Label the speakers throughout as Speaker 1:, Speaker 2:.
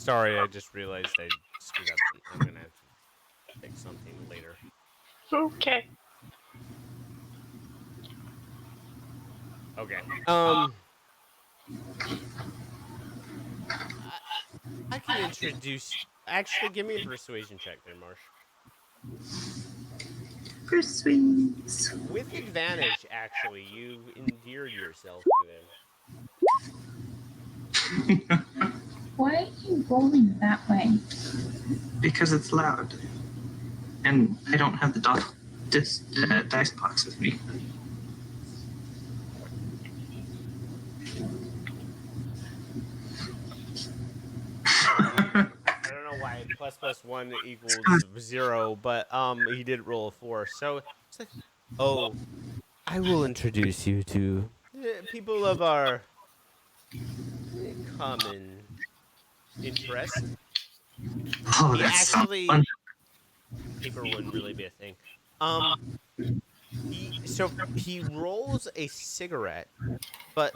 Speaker 1: Sorry, I just realized I screwed up. I'm gonna have to fix something later.
Speaker 2: Okay.
Speaker 1: Okay. I can introduce. Actually, give me a persuasion check there, Marsh.
Speaker 3: Persuades.
Speaker 1: With advantage, actually, you've endeared yourself to him.
Speaker 3: Why are you rolling that way?
Speaker 4: Because it's loud. And I don't have the dice box with me.
Speaker 1: I don't know why ++1 equals 0, but he did roll a 4. So it's like, oh, I will introduce you to people of our common interest.
Speaker 4: Oh,
Speaker 1: He
Speaker 4: that's
Speaker 1: actually
Speaker 4: so fun.
Speaker 1: paper wouldn't really be a thing. He rolls a cigarette, but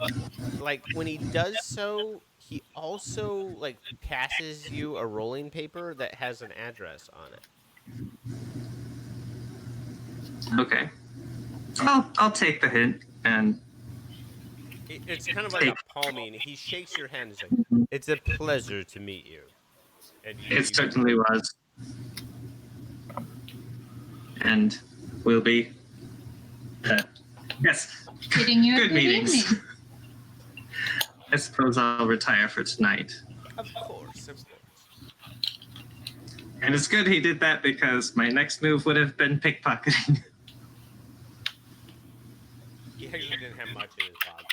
Speaker 1: like when he does so, he also like passes you a rolling paper that has an address on it.
Speaker 4: Okay. I'll take the hint and
Speaker 1: It's kind of like a palming. He shakes your hand. He's like, "It's a pleasure to meet you." And
Speaker 4: it certainly was. And will be. Yes.
Speaker 3: Bidding you
Speaker 4: Good
Speaker 3: a good
Speaker 4: meetings.
Speaker 3: evening.
Speaker 4: I suppose I'll retire for tonight.
Speaker 1: Of course.
Speaker 4: And it's good he did that because my next move would have been pickpocketing.
Speaker 1: He actually didn't have much in his pocket.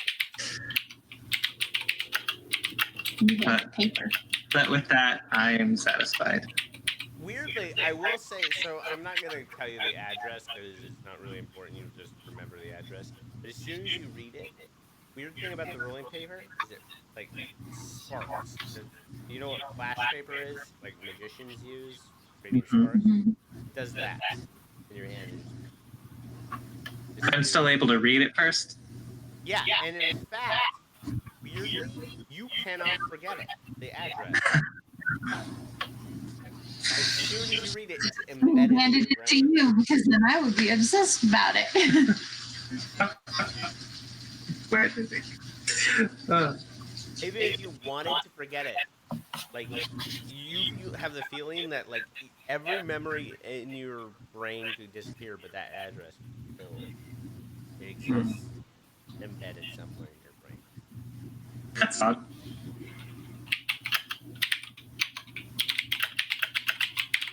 Speaker 3: Paper.
Speaker 4: But with that, I am satisfied.
Speaker 1: Weirdly, I will say, so I'm not going to tell you the address because it's not really important. You just remember the address. But as soon as you read it, weird thing about the rolling paper is it, like, sparks. You know what flash paper is? Like magicians use? Creating sparks? It does that in your hand.
Speaker 4: I'm still able to read it first?
Speaker 1: Yeah, and in fact, weirdly, you cannot forget it. The address. As soon as you read it, it's embedded.
Speaker 3: I handed it to you because then I would be obsessed about it.
Speaker 4: Where did it?
Speaker 1: Even if you wanted to forget it, like you have the feeling that like every memory in your brain could disappear, but that address still exists embedded somewhere in your brain.
Speaker 4: That's odd.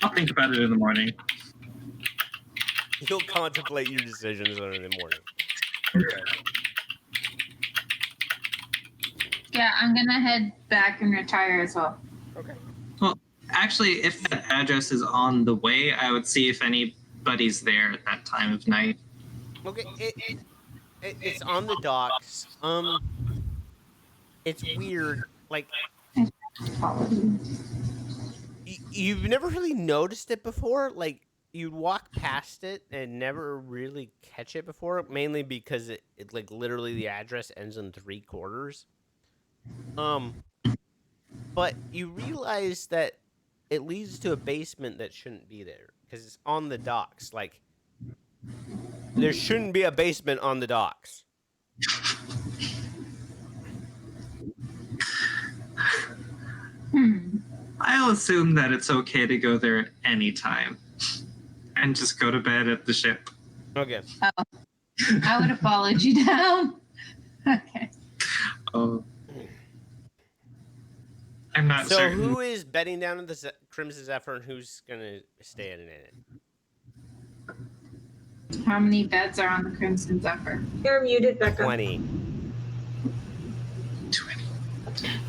Speaker 4: I'll think about it in the morning.
Speaker 1: You'll contemplate your decisions in the morning. Okay.
Speaker 3: Yeah, I'm gonna head back and retire as well.
Speaker 1: Okay.
Speaker 4: Well, actually, if that address is on the way, I would see if anybody's there at that time of night.
Speaker 1: Okay. It's on the docks. It's weird. Like you've never really noticed it before. Like you'd walk past it and never really catch it before, mainly because it like literally the address ends in 3 quarters. But you realize that it leads to a basement that shouldn't be there because it's on the docks. Like there shouldn't be a basement on the docks.
Speaker 4: I'll assume that it's okay to go there at any time and just go to bed at the ship.
Speaker 1: Okay.
Speaker 3: Oh, I would have followed you down. Okay.
Speaker 4: Oh. I'm not
Speaker 1: so
Speaker 4: certain.
Speaker 1: Who is bedding down in the Crimson Zephyr and who's going to stay in it?
Speaker 3: How many beds are on the Crimson Zephyr?
Speaker 2: You're muted, Becca.
Speaker 1: 20.
Speaker 4: 20.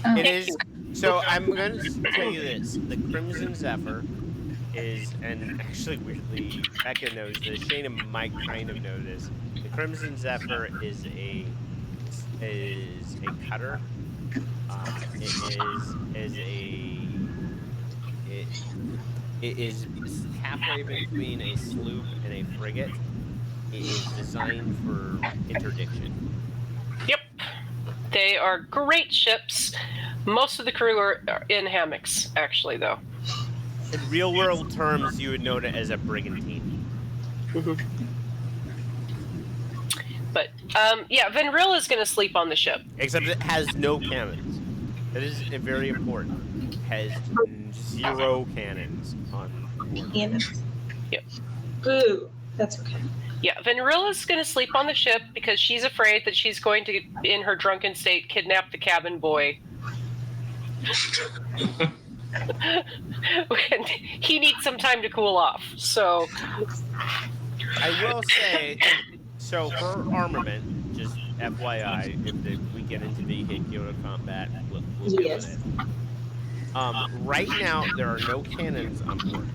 Speaker 3: Oh.
Speaker 1: It is. So I'm going to tell you this. The Crimson Zephyr is, and actually weirdly, Becca knows this, Shayna might kind of know this. The Crimson Zephyr is a cutter. It is halfway between a sloop and a frigate. It is designed for interdiction.
Speaker 2: Yep. They are great ships. Most of the crew are in hammocks, actually, though.
Speaker 1: In real world terms, you would know it as a brigantine.
Speaker 2: But, yeah, Venrilla's going to sleep on the ship.
Speaker 1: Except it has no cannons. That is very important. It has 0 cannons on board.
Speaker 5: Cannons.
Speaker 2: Yep.
Speaker 5: Boo. That's okay.
Speaker 2: Yeah, Venrilla's going to sleep on the ship because she's afraid that she's going to, in her drunken state, kidnap the cabin boy. And he needs some time to cool off, so...
Speaker 1: I will say, so for armament, just FYI, if we get into vehicular combat, we'll deal
Speaker 5: Yes.
Speaker 1: with it. Right now, there are no cannons on board.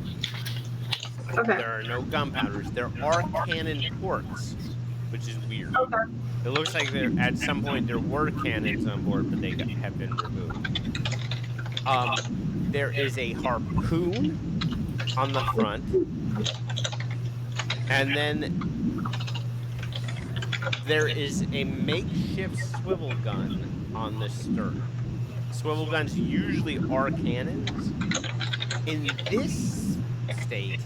Speaker 5: Okay.
Speaker 1: There are no gunpowders. There are cannon ports, which is weird.
Speaker 5: Okay.
Speaker 1: It looks like there at some point there were cannons on board, but they have been removed. There is a harpoon on the front, and then there is a makeshift swivel gun on the stern. Swivel guns usually are cannons. In this state,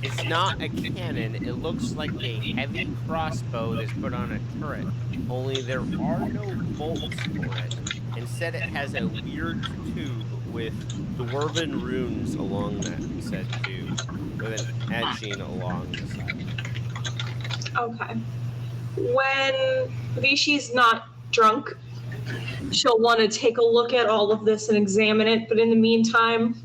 Speaker 1: it's not a cannon. It looks like a heavy crossbow that's put on a turret. Only there are no bolts for it. Instead, it has a weird tube with dwarven runes along that said tube, with an etching along the side.
Speaker 5: Okay. When Vishi's not drunk, she'll want to take a look at all of this and examine it. But in the meantime,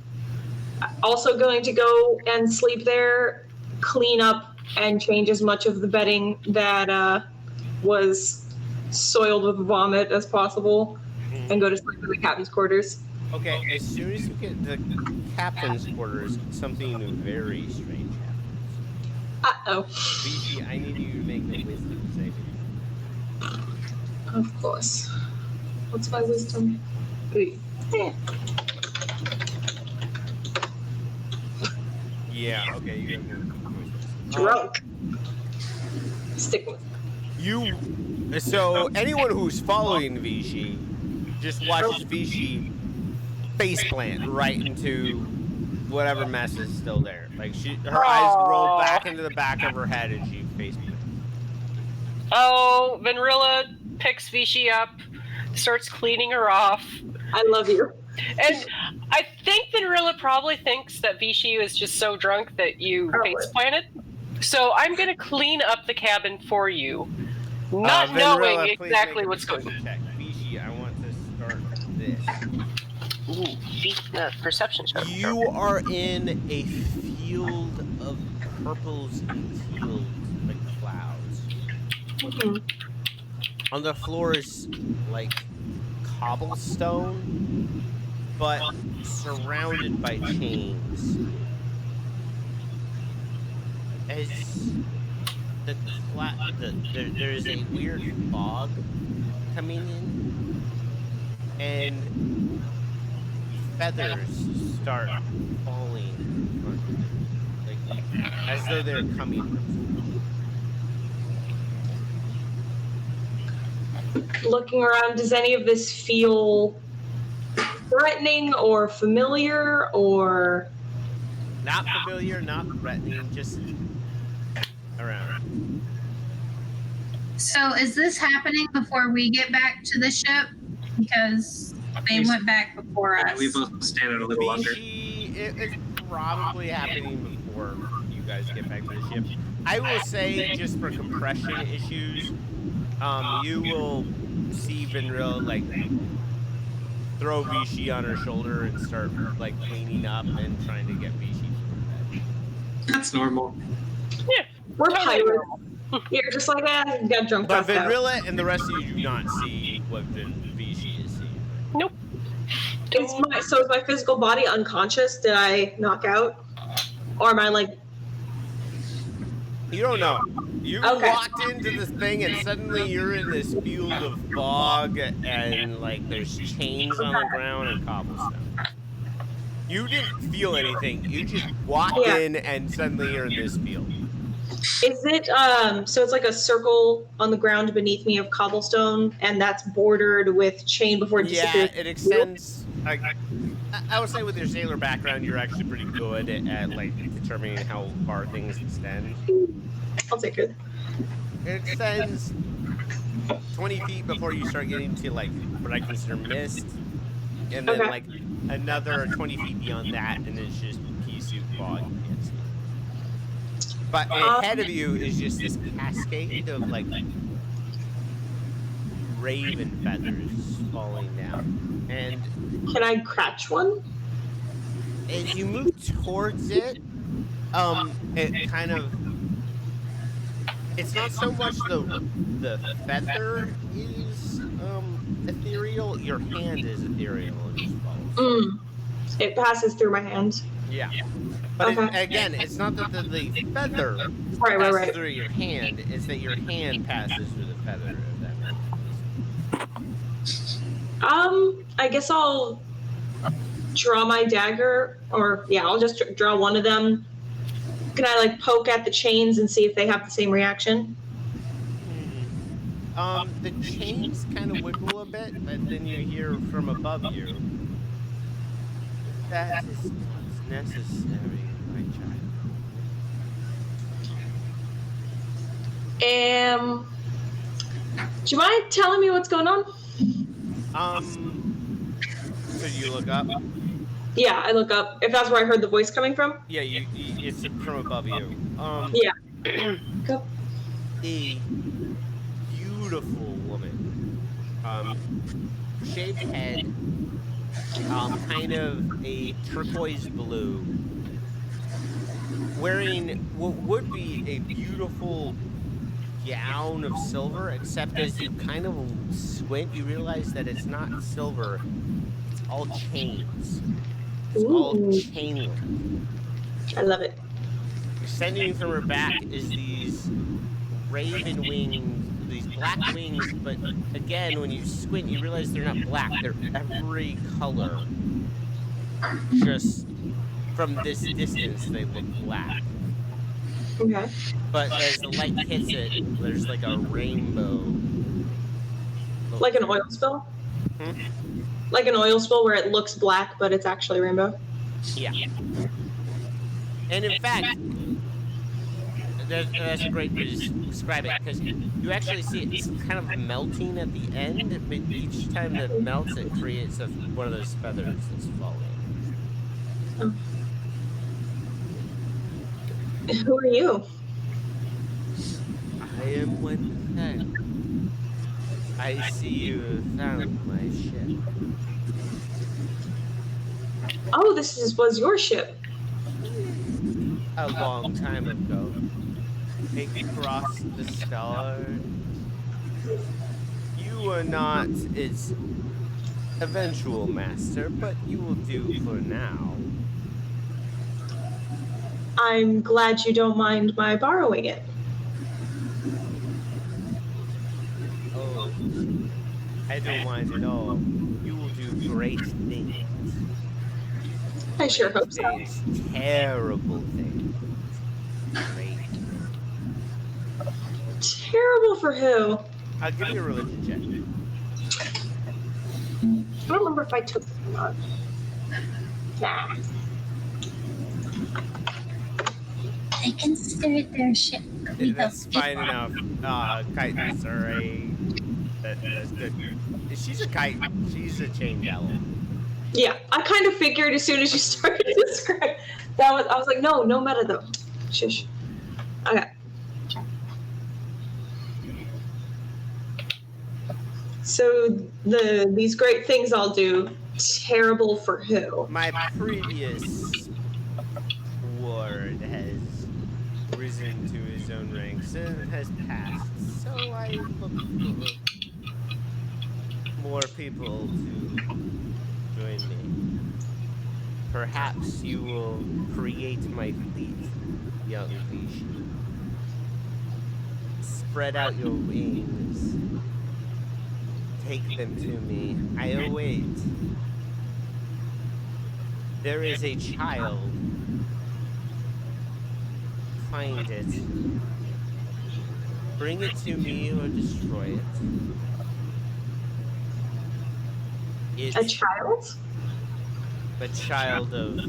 Speaker 5: also going to go and sleep there, clean up, and change as much of the bedding that was soiled with vomit as possible, and go to sleep in the captain's quarters.
Speaker 1: Okay, as soon as you get to the captain's quarters, something very strange happens.
Speaker 5: Uh-oh.
Speaker 1: Vici, I need you to make a wisdom saving.
Speaker 5: Of course. What's my wisdom? Wait.
Speaker 1: Yeah, okay, you got more.
Speaker 5: Drunk. Stick with
Speaker 1: So anyone who's following Vichy just watches Vichy faceplant right into whatever mess is still there. Like her eyes roll back into the back of her head and she faceplants.
Speaker 2: Oh, Venrilla picks Vichy up, starts cleaning her off.
Speaker 5: I love you.
Speaker 2: And I think Venrilla probably thinks that Vichy is just so drunk that you faceplanted. So I'm going to clean up the cabin for you, not
Speaker 1: Venrilla,
Speaker 2: knowing
Speaker 1: please
Speaker 2: exactly
Speaker 1: make a
Speaker 2: what's going
Speaker 1: perception check. Vichy, I want to start this.
Speaker 2: Ooh, perception check.
Speaker 1: You are in a field of purples and teals, like clouds.
Speaker 5: Mm-hmm.
Speaker 1: On the floor is like cobblestone, but surrounded by chains. As there is a weird fog coming in, and feathers start falling from it, like as though they're coming from somewhere.
Speaker 5: Looking around, does any of this feel threatening or familiar or...
Speaker 1: Not familiar, not threatening, just around.
Speaker 3: So is this happening before we get back to the ship? Because they went back before us.
Speaker 4: We both stayed out a little longer.
Speaker 1: It's probably happening before you guys get back to the ship. I will say, just for compression issues, you will see Venril like throw Vichy on her shoulder and start like cleaning up and trying to get Vichy to her bed.
Speaker 4: That's normal.
Speaker 2: Yeah,
Speaker 5: We're pirates. You're just like, got drunk.
Speaker 1: But
Speaker 5: passed out.
Speaker 1: Venrilla and the rest of you do not see what Vichy is seeing.
Speaker 2: Nope.
Speaker 5: So is my physical body unconscious? Did I knock out? Or am I like...
Speaker 1: You don't know. You
Speaker 5: Okay.
Speaker 1: walked into this thing and suddenly you're in this field of fog and like there's chains on the ground and cobblestone. You didn't feel anything. You just walked in and suddenly you're in this field.
Speaker 5: Is it so it's like a circle on the ground beneath me of cobblestone, and that's bordered with chain before it
Speaker 1: Yeah,
Speaker 5: disappears?
Speaker 1: it extends. I would say with your sailor background, you're actually pretty good at like determining how far things extend.
Speaker 5: I'll take it.
Speaker 1: It extends 20 feet before you start getting to like what I consider mist, and then
Speaker 5: Okay.
Speaker 1: like another 20 feet beyond that, and it's just pea soup fog. You can't see. But ahead of you is just this cascade of like raven feathers falling down, and
Speaker 5: Can I catch one?
Speaker 1: as you move towards it, it kind of, it's not so much the feather is ethereal. Your hand is ethereal and just falls down.
Speaker 5: Mm. It passes through my hands.
Speaker 1: Yeah. But
Speaker 5: Okay.
Speaker 1: again, it's not that the feather
Speaker 5: Right,
Speaker 1: passes
Speaker 5: right.
Speaker 1: through your hand. It's that your hand passes through the feather. If that makes sense.
Speaker 5: I guess I'll draw my dagger, or yeah, I'll just draw one of them. Can I like poke at the chains and see if they have the same reaction?
Speaker 1: The chains kind of wiggle a bit, but then you hear from above you. That is not necessary, my child.
Speaker 5: Do you mind telling me what's going on?
Speaker 1: So you look up.
Speaker 5: Yeah, I look up. If that's where I heard the voice coming from.
Speaker 1: Yeah, it's from above you.
Speaker 5: Yeah. Go.
Speaker 1: A beautiful woman. Shaved head. Kind of a turquoise blue. Wearing what would be a beautiful gown of silver, except as you kind of squint, you realize that it's not silver. It's all chains. It's all
Speaker 5: Ooh.
Speaker 1: chainlink.
Speaker 5: I love it.
Speaker 1: Extending from her back is these raven wings, these black wings, but again, when you squint, you realize they're not black. They're every color. Just from this distance, they look black.
Speaker 5: Okay.
Speaker 1: But as the light hits it, there's like a rainbow.
Speaker 5: Like an oil spill?
Speaker 1: Hmm?
Speaker 5: Like an oil spill where it looks black, but it's actually rainbow?
Speaker 1: Yeah. And in fact, that's a great way to describe it, because you actually see it's kind of melting at the end, but each time that it melts, it creates one of those feathers that's falling.
Speaker 5: Oh. Who are you?
Speaker 1: I am one thing. I see you have found my ship.
Speaker 5: Oh, was your ship.
Speaker 1: A long time ago. It crossed the stars. You are not its eventual master, but you will do for now.
Speaker 5: I'm glad you don't mind my borrowing it.
Speaker 1: Oh, I don't mind at all. You will do great things.
Speaker 5: I sure hope so.
Speaker 1: Things, terrible things. Great.
Speaker 5: Terrible for who?
Speaker 1: I'll give you a religion check.
Speaker 5: I don't remember if I took it or not. Nah.
Speaker 3: They consider their ship.
Speaker 1: That's fine enough. Kitens are that's good. She's a kite. She's a chained owl.
Speaker 5: Yeah, I kind of figured as soon as you started to describe that I was like, no meta though. Shush. Okay. So these great things I'll do, terrible for who?
Speaker 1: My previous ward has risen to his own ranks and has passed, so I look for more people to join me. Perhaps you will create my fleet, young Vishi. Spread out your wings. Take them to me. I await. There is a child find it, bring it to me or destroy it.
Speaker 5: A
Speaker 1: It's
Speaker 5: child?
Speaker 1: the child of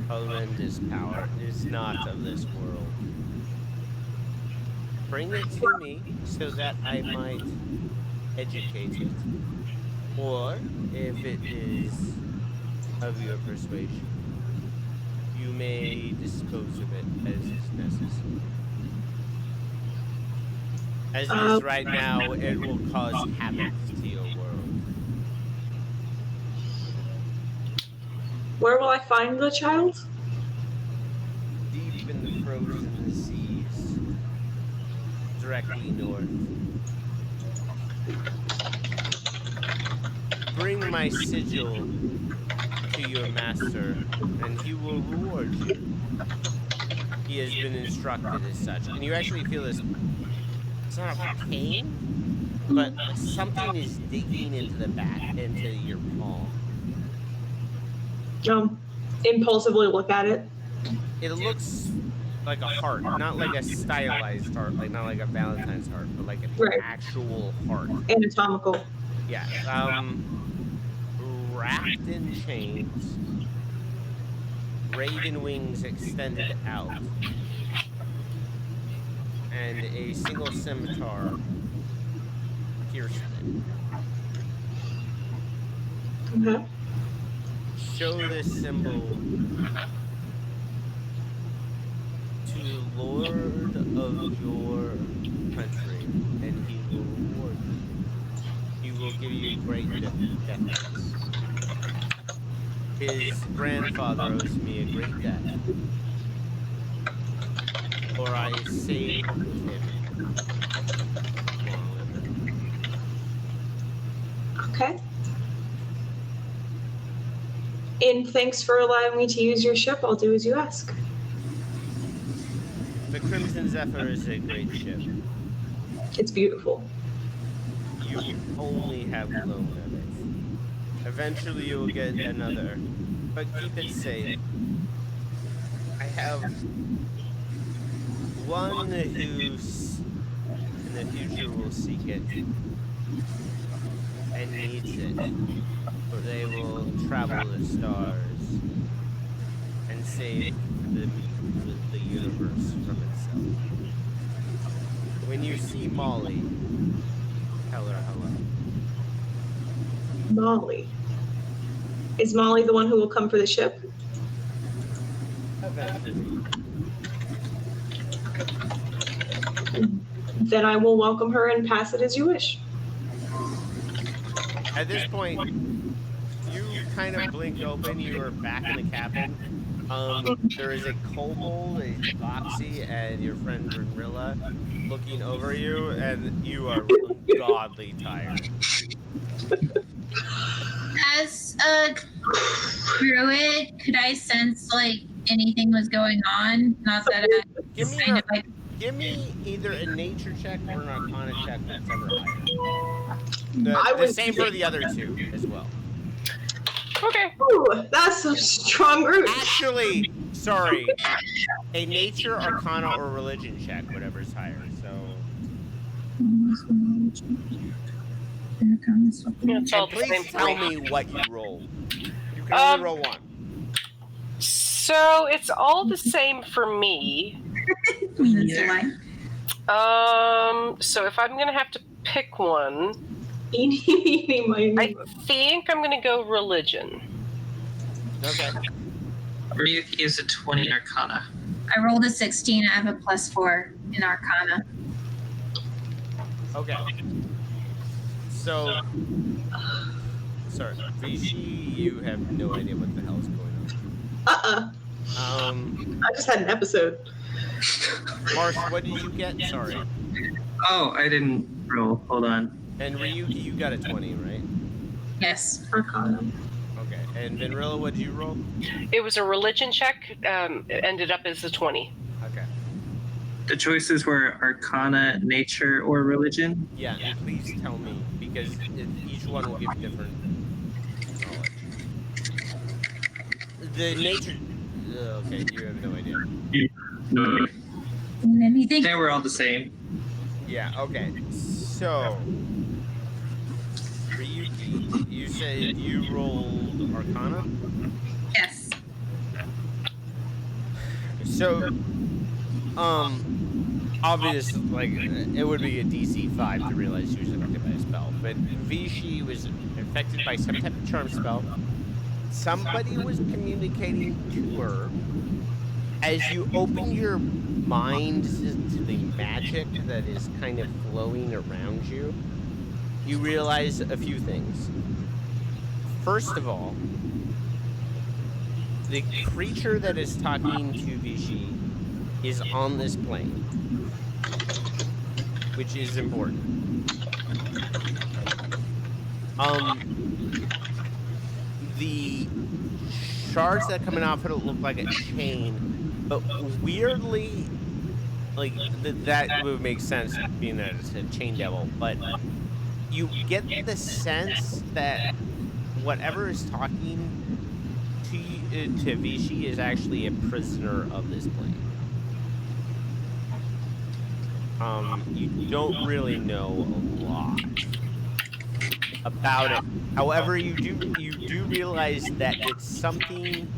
Speaker 1: horrendous power. It is not of this world. Bring it to me so that I might educate it. Or, if it is of your persuasion, you may dispose of it as is necessary. As it is right now, it will cause havoc to your world.
Speaker 5: Where will I find the child?
Speaker 1: Deep in the frozen seas, directly north. Bring my sigil to your master, and he will reward you. He has been instructed as such. And you actually feel this, it's not a pain, but something is digging into the back, into your palm.
Speaker 5: Impulsively look at it.
Speaker 1: It looks like a heart, not like a stylized heart, like not like a Valentine's heart, but like an actual heart.
Speaker 5: Anatomical.
Speaker 1: Yeah. Wrapped in chains, raven wings extended out, and a single scimitar pierced it.
Speaker 5: Okay.
Speaker 1: Show this symbol to the lord of your country, and he will reward you. He will give you great deaths. His grandfather owes me a great debt, for I saved him.
Speaker 5: Okay. And thanks for allowing me to use your ship. I'll do as you ask.
Speaker 1: The Crimson Zephyr is a great ship.
Speaker 5: It's beautiful.
Speaker 1: You only have loan of it. Eventually you will get another, but keep it safe. I have one who's in the future will seek it and needs it, for they will travel the stars and save the universe from itself. When you see Molly, tell her hello.
Speaker 5: Molly. Is Molly the one who will come for the ship?
Speaker 1: Eventually.
Speaker 5: Then I will welcome her and pass it as you wish.
Speaker 1: At this point, you kind of blink open, you are back in the cabin. There is a kobold, a Boxy, and your friend Brinrilla looking over you, and you are ungodly tired.
Speaker 3: As a druid, could I sense like anything was going on? Not that I
Speaker 1: Give me,
Speaker 3: kind of like
Speaker 1: give me either a nature check or an arcana check, whichever higher. The same for the other two as well.
Speaker 2: Okay.
Speaker 5: Ooh, that's a strong root.
Speaker 1: Actually, sorry, a nature, arcana, or religion check, whatever's higher. So.
Speaker 2: It's all
Speaker 1: And
Speaker 2: the same
Speaker 1: please
Speaker 2: for
Speaker 1: tell
Speaker 2: me.
Speaker 1: me what you roll. You can only roll one.
Speaker 2: So it's all the same for me. So if I'm gonna have to pick one, I think I'm gonna go religion.
Speaker 1: Okay.
Speaker 4: Ryuki is a 20 Arcana.
Speaker 3: I rolled a 16. I have a +4 in Arcana.
Speaker 1: Okay. So, sorry, Vichy, you have no idea what the hell is going on.
Speaker 5: I just had an episode.
Speaker 1: Marsh, what did you get? Sorry.
Speaker 4: Oh, I didn't roll. Hold on.
Speaker 1: And Ryuki, you got a 20, right?
Speaker 3: Yes.
Speaker 5: Arcana.
Speaker 1: Okay. And Vanrilla, what did you roll?
Speaker 2: It was a religion check. It ended up as a 20.
Speaker 1: Okay.
Speaker 4: The choices were Arcana, Nature, or Religion.
Speaker 1: Yeah, and please tell me, because each one will give different knowledge. The nature... okay, you have no idea.
Speaker 4: No.
Speaker 3: Let me think.
Speaker 4: They were all the same.
Speaker 1: Yeah, okay. So, Ryuki, you said you rolled Arcana?
Speaker 3: Yes.
Speaker 1: So, obvious, like, it would be a DC 5 to realize she was affected by a spell, but Vichy was affected by some type of charm spell. Somebody was communicating to her. As you open your mind to the magic that is kind of flowing around you, you realize a few things. First of all, the creature that is talking to Vichy is on this plane, which is important. The shards that are coming off it look like a chain, but weirdly, like that would make sense being that it's a chain devil, but you get the sense that whatever is talking to Vichy is actually a prisoner of this plane. You don't really know a lot about it. However, you do realize that it's something.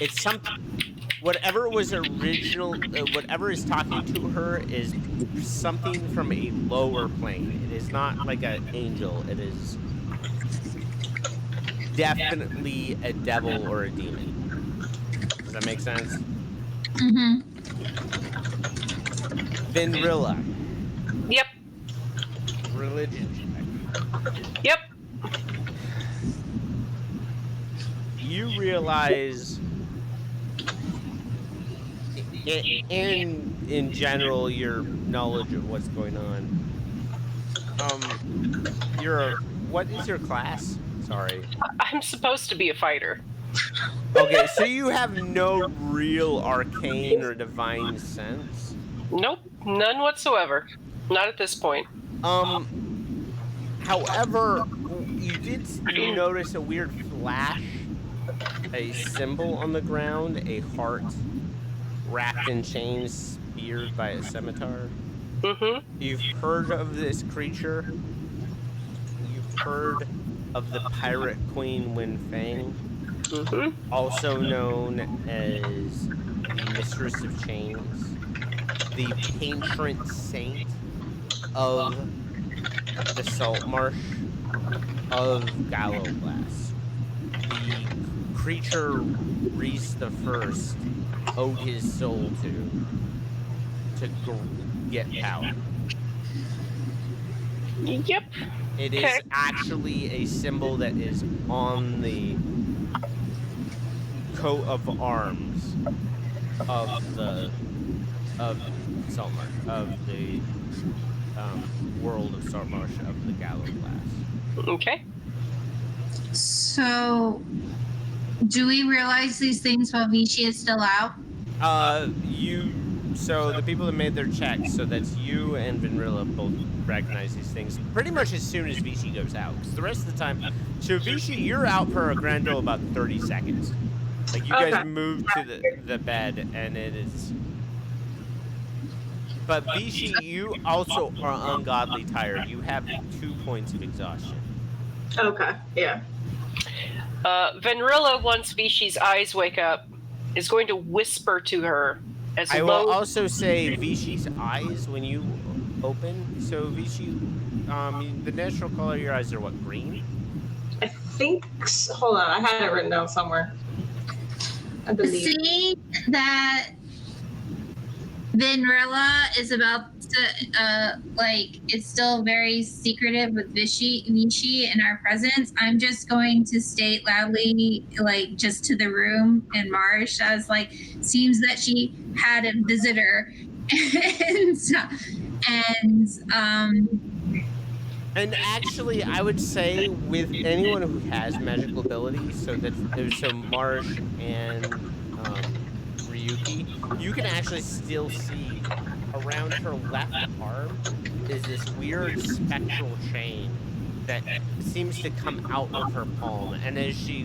Speaker 1: It's something. Whatever was original, whatever is talking to her is something from a lower plane. It is not like an angel. It is definitely a devil or a demon. Does that make sense?
Speaker 3: Mm-hmm.
Speaker 1: Venrilla.
Speaker 2: Yep.
Speaker 1: Religion check.
Speaker 2: Yep.
Speaker 1: You realize in general your knowledge of what's going on. What is your class? Sorry.
Speaker 2: I'm supposed to be a fighter.
Speaker 1: Okay, so you have no real arcane or divine sense?
Speaker 2: Nope, none whatsoever. Not at this point.
Speaker 1: However, you notice a weird flash, a symbol on the ground, a heart wrapped in chains, speared by a scimitar.
Speaker 2: Mm-hmm.
Speaker 1: You've heard of this creature. You've heard of the pirate queen Winfang, also known as the Mistress of Chains, the patron saint of the salt marsh of Gallowglass. The creature Reese the First owed his soul to get power.
Speaker 2: Yep.
Speaker 1: It is actually a symbol that is on the coat of arms of Saltmarsh, of the world of Saltmarsh of the Gallowglass.
Speaker 2: Okay.
Speaker 3: So, do we realize these things while Vichy is still out?
Speaker 1: So the people that made their checks, so that's you and Venrilla both recognize these things pretty much as soon as Vichy goes out. Because the rest of the time, so Vichy, you're out for a grand total about 30 seconds. Like you guys move to the bed, and it is. But Vichy, you also are ungodly tired. You have 2 points of exhaustion.
Speaker 5: Okay, yeah.
Speaker 2: Venrilla, once Vichy's eyes wake up, is going to whisper to her as
Speaker 1: I
Speaker 2: low.
Speaker 1: will also say Vichy's eyes when you open. So Vichy, the natural color of your eyes are what, green?
Speaker 5: I think. Hold on, I had it written down somewhere. I believe.
Speaker 3: Seeing that Venrilla is about to, it's still very secretive with Vichy in our presence, I'm just going to state loudly, just to the room and Marsh, I was like, seems that she had a visitor.
Speaker 1: And actually, I would say with anyone who has magical abilities, so Marsh and Ryuki, you can actually still see around her left arm is this weird spectral chain that seems to come out of her palm, and as she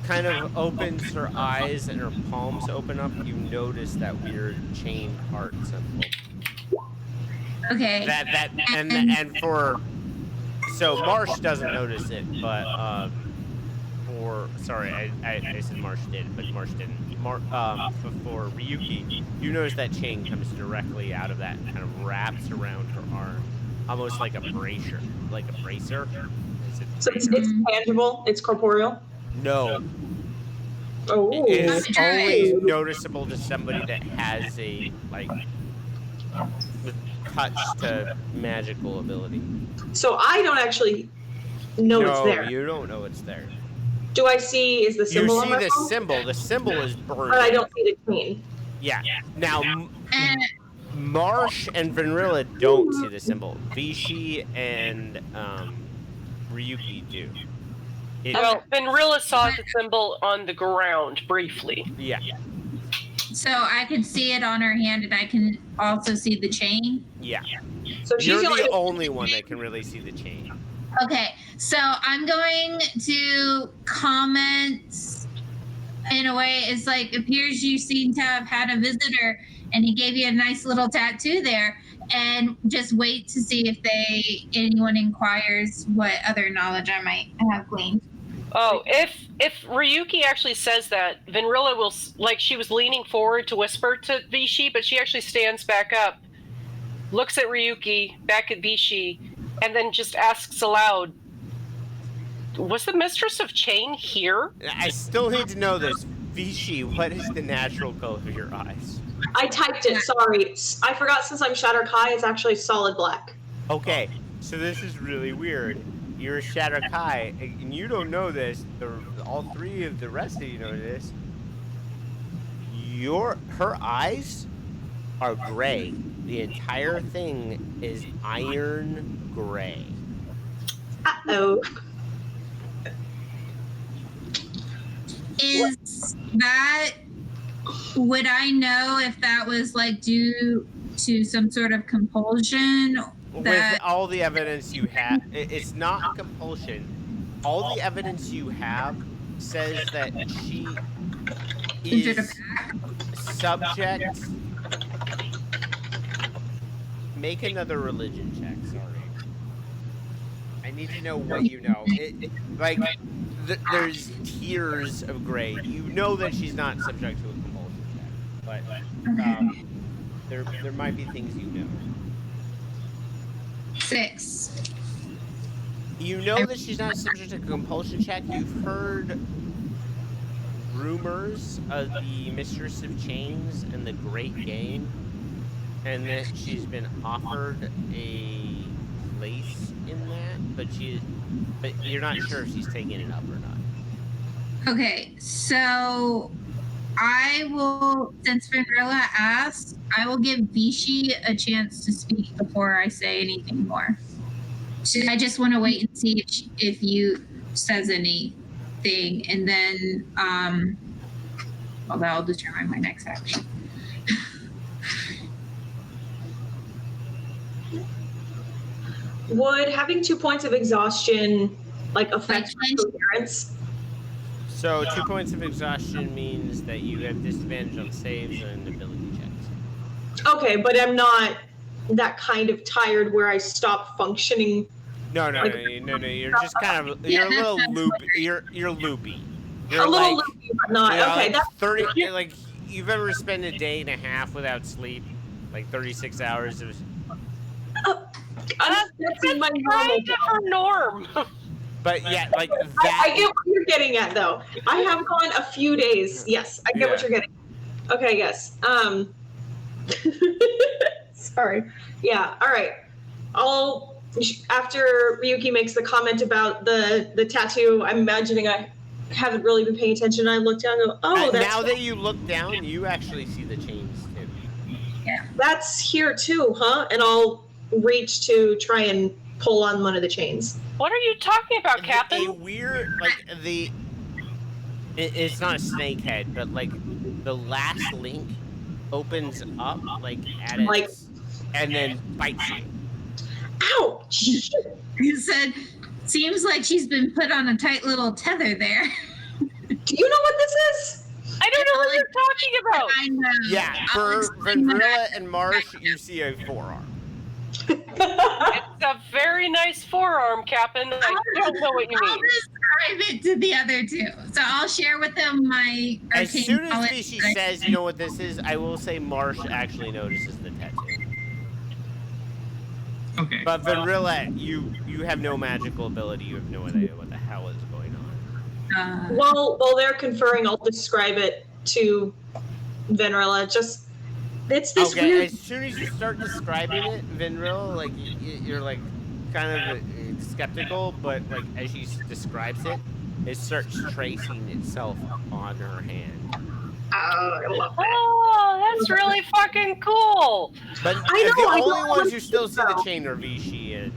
Speaker 1: kind of opens her eyes and her palms open up, you notice that weird chained heart symbol.
Speaker 3: Okay.
Speaker 1: And for so Marsh doesn't notice it, but sorry, I said Marsh did, but Marsh didn't. For Ryuki, you notice that chain comes directly out of that and kind of wraps around her arm, almost like a bracer.
Speaker 5: So it's tangible. It's corporeal.
Speaker 1: No.
Speaker 5: Oh.
Speaker 1: It is only noticeable to somebody that has a touch to magical ability.
Speaker 5: So I don't actually know it's there.
Speaker 1: No, you don't know it's there.
Speaker 5: Do I see? Is the symbol?
Speaker 1: You
Speaker 5: on
Speaker 1: see
Speaker 5: my
Speaker 1: the
Speaker 5: phone?
Speaker 1: symbol. The symbol is burned.
Speaker 5: But I don't see the chain.
Speaker 1: Yeah. Now, Marsh and Vanrilla don't see the symbol. Vichy and Ryuki do.
Speaker 2: Well, Vanrilla saw the symbol on the ground briefly.
Speaker 1: Yeah.
Speaker 3: So I can see it on her hand, and I can also see the chain.
Speaker 1: Yeah.
Speaker 5: So she's
Speaker 1: You're the only one that can really see the chain.
Speaker 3: Okay, so I'm going to comment in a way. It's like, appears you seem to have had a visitor, and he gave you a nice little tattoo there, and just wait to see if anyone inquires what other knowledge I might have gleaned.
Speaker 2: Oh, if Ryuki actually says that, Vanrilla will, like, she was leaning forward to whisper to Vichy, but she actually stands back up, looks at Ryuki, back at Vichy, and then just asks aloud, was the Mistress of Chain here?
Speaker 1: I still need to know this. Vichy, what is the natural color of your eyes?
Speaker 5: I typed it. Sorry, I forgot. Since I'm Shatter Kai, it's actually solid black.
Speaker 1: Okay, so this is really weird. You're Shatter Kai, and you don't know this. All three of the rest of you know this. Her eyes are gray. The entire thing is iron gray.
Speaker 5: Uh-oh.
Speaker 3: Is that, would I know if that was like due to some sort of compulsion?
Speaker 1: With all the evidence you have, it's not compulsion. All the evidence you have says that she is subject. Make another religion check. Sorry, I need to know what you know. There's tiers of gray. You know that she's not subject to a compulsion check, but there might be things you know.
Speaker 3: 6.
Speaker 1: You know that she's not subject to a compulsion check. You've heard rumors of the Mistress of Chains and the Great Game, and that she's been offered a place in that, but you're not sure if she's taking it up or not.
Speaker 3: Okay, so I will, since Vanrilla asked, I will give Vichy a chance to speak before I say anything more. I just want to wait and see if you says anything, and then well, that'll determine my next action.
Speaker 5: Would having 2 points of exhaustion affect coherence?
Speaker 1: So 2 points of exhaustion means that you have disadvantage on saves and ability checks.
Speaker 5: Okay, but I'm not that kind of tired where I stop functioning.
Speaker 1: No. You're just kind of you're a little loopy. You're loopy. You're
Speaker 5: a little loopy, but not okay. That's
Speaker 1: 30. You've ever spent a day and a half without sleep, 36 hours of.
Speaker 5: That's in my
Speaker 2: norm.
Speaker 1: But yeah, that.
Speaker 5: I get what you're getting at, though. I have gone a few days. Yes, I get what you're getting. Okay, yes. Sorry. Yeah. All right. After Ryuki makes the comment about the tattoo, I'm imagining I haven't really been paying attention. I look down and go, oh, that's...
Speaker 1: Now that you look down, you actually see the chains, too.
Speaker 3: Yeah.
Speaker 5: That's here, too, huh? And I'll reach to try and pull on one of the chains.
Speaker 2: What are you talking about, Captain?
Speaker 1: A weird, it's not a snake head, but, the last link opens up, at its... and then bites you.
Speaker 5: Ouch!
Speaker 3: You said, seems like she's been put on a tight little tether there.
Speaker 5: Do you know what this is?
Speaker 2: I don't know what you're talking about.
Speaker 3: I know.
Speaker 1: Yeah,
Speaker 3: I'll
Speaker 1: for
Speaker 3: explain that.
Speaker 1: Vanilla and Marsh, you see a forearm.
Speaker 2: It's a very nice forearm, Captain. I don't know what you
Speaker 3: I'll
Speaker 2: mean.
Speaker 3: describe it to the other two. So I'll share with them my
Speaker 1: As
Speaker 3: arcane
Speaker 1: soon as
Speaker 3: knowledge
Speaker 1: Vichy
Speaker 3: that I
Speaker 1: says, you know what this is, I will say Marsh actually notices the tattoo.
Speaker 4: Okay.
Speaker 1: But Vanilla, you have no magical ability. You have no idea what the hell is going on.
Speaker 5: While they're conferring, I'll describe it to Vanilla. It's this
Speaker 1: Okay,
Speaker 5: weird.
Speaker 1: as soon as you start describing it, Vanilla, like you're like kind of skeptical, but like as she describes it, it starts tracing itself on her hand.
Speaker 5: I love that.
Speaker 2: Oh, that's really fucking cool.
Speaker 1: But
Speaker 5: I know,
Speaker 1: the
Speaker 5: I
Speaker 1: only
Speaker 5: know,
Speaker 1: ones
Speaker 5: I'm
Speaker 1: who still see the
Speaker 5: so-
Speaker 1: chain are Vichy and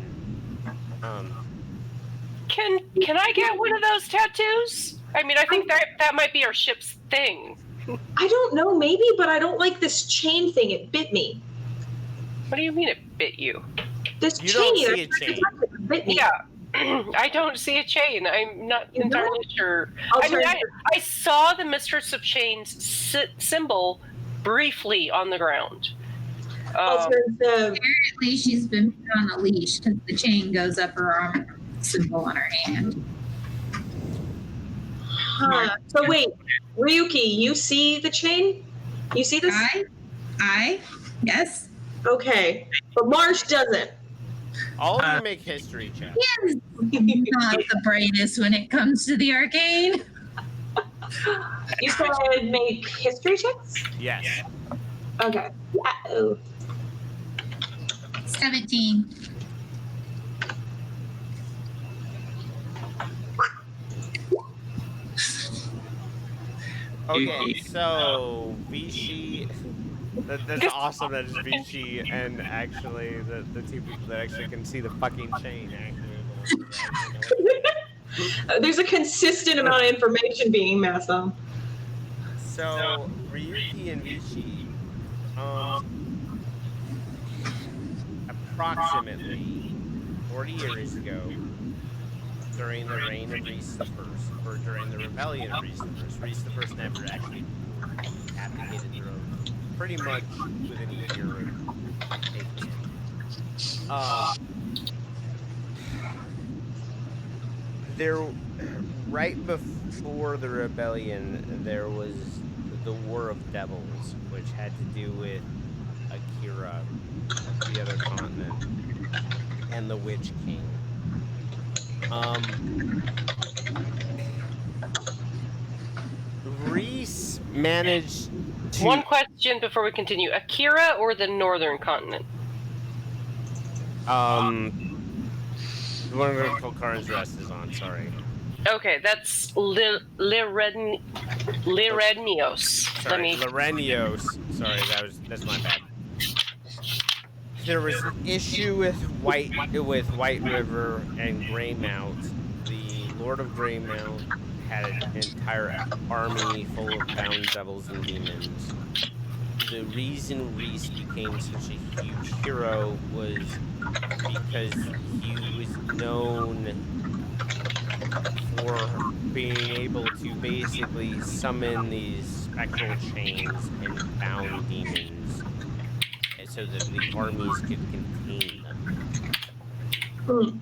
Speaker 2: Can I get one of those tattoos? I mean, I think that might be our ship's thing.
Speaker 5: I don't know, maybe, but I don't like this chain thing. It bit me.
Speaker 2: What do you mean it bit you?
Speaker 5: This
Speaker 1: You
Speaker 5: chain.
Speaker 1: don't see
Speaker 5: I
Speaker 1: a
Speaker 5: tried to
Speaker 1: chain.
Speaker 5: touch it, it bit me.
Speaker 2: Yeah. I don't see a chain. I'm not
Speaker 5: You
Speaker 2: entirely sure.
Speaker 5: I'll
Speaker 2: I mean,
Speaker 5: turn-
Speaker 2: I saw the Mistress of Chains symbol briefly on the ground.
Speaker 5: I'll turn to
Speaker 3: apparently she's been put on a leash because the chain goes up her arm, symbol on her hand.
Speaker 5: So wait, Ryuki, you see the chain? You see this?
Speaker 3: Yes.
Speaker 5: Okay, but Marsh doesn't.
Speaker 1: all of you make history checks.
Speaker 3: He is not the brightest when it comes to the arcane.
Speaker 5: You said make history checks?
Speaker 1: Yes.
Speaker 5: Okay. Uh-oh.
Speaker 3: 17.
Speaker 1: Okay, so Vichy. That's awesome. That is Vichy and actually the two people that actually can see the fucking chain.
Speaker 5: There's a consistent amount of information being passed on.
Speaker 1: So Ryuki and Vichy, approximately 40 years ago, during the reign of Rhys the First, or during the rebellion of Rhys the First. Rhys the First never actually abdicated the throne. Pretty much within a year of taking it. There, right before the rebellion, there was the War of Devils, which had to do with Akira, the other continent, and the Witch King. Rhys managed to...
Speaker 2: One question before we continue. Akira or the northern continent?
Speaker 1: The one where Kolkarin's rest is on, sorry.
Speaker 2: Okay, that's Lirenios. Let
Speaker 1: Sorry,
Speaker 2: me...
Speaker 1: Lirenios. Sorry, that's my bad. There was an issue with White River and Greymount. The Lord of Greymount had an entire army full of bound devils and demons. The reason Rhys became such a huge hero was because he was known for being able to basically summon these spectral chains and bound demons so that the armies could contain them.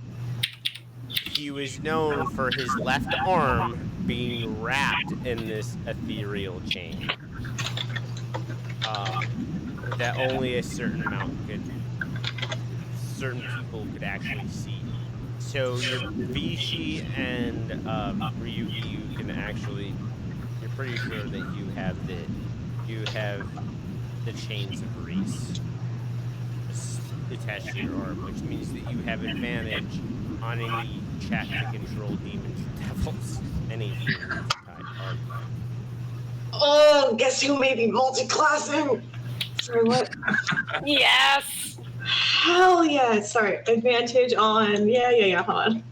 Speaker 1: He was known for his left arm being wrapped in this ethereal chain that only a certain people could actually see. So your Vichy and Ryuki, you can actually, you're pretty sure that you have the chains of Rhys attached to your arm, which means that you have advantage on any check to control demons or devils. Any human type.
Speaker 5: Oh, guess who may be multi-classing? Sorry, what?
Speaker 2: Yes!
Speaker 5: Hell yeah! Sorry, advantage on. Yeah, hold on.